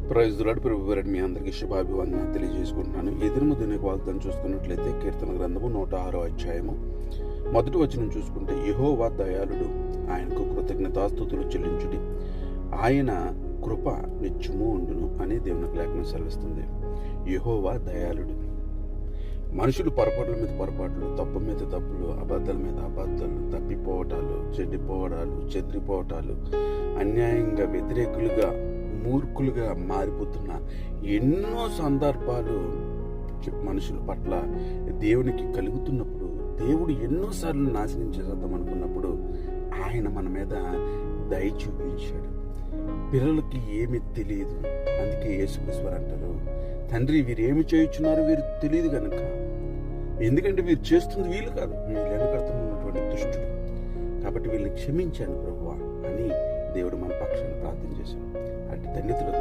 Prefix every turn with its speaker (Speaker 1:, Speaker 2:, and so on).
Speaker 1: Praise the lord. ప్రభువారు మీ అందరికీ శుభాభివందనాలు తెలియజేసుకుంటున్నాను. ఈ దినము దీనికి వాగ్దానం చూసుకున్నట్లయితే కీర్తన గ్రంథము 106వ అధ్యాయము మొదటి వచనం చూసుకుంటే, యెహోవా దయాళుడు, ఆయనకు కృతజ్ఞతాస్తుతులు చెల్లించుడి, ఆయన కృప నిత్యము ఉండును అని దేవునికి లేఖనం సెలవిస్తుంది. యెహోవా దయాళుడు. మనుషులు పొరపాట్ల మీద పొరపాట్లు, తప్పు మీద తప్పులు, అబద్ధాల మీద అబద్ధాలు, తప్పిపోవటాలు, చెడిపోవడాలు, చెదిరిపోవటాలు, అన్యాయంగా వ్యతిరేకులుగా మూర్ఖులుగా మారిపోతున్న ఎన్నో సందర్భాలు మనుషుల పట్ల దేవునికి కలుగుతున్నప్పుడు, దేవుడు ఎన్నోసార్లు నాశనం చేసేద్దాం అనుకున్నప్పుడు ఆయన మన మీద దయ చూపించాడు. పిల్లలకి ఏమి తెలియదు, అందుకే యేసుక్రీస్తు అంటారు, తండ్రి వీరేమి చేయుచున్నారు వీరు తెలియదు కనుక, ఎందుకంటే వీరు చేస్తుంది వీళ్ళు కాదు, వీళ్ళు వెనకడుతున్న ఉన్నటువంటి దుష్టుడు, కాబట్టి వీళ్ళని క్షమించాను ప్రభువా అని దేవుడు మన పక్షాన్ని ప్రార్థన చేశాడు. అటు ధన్యతలు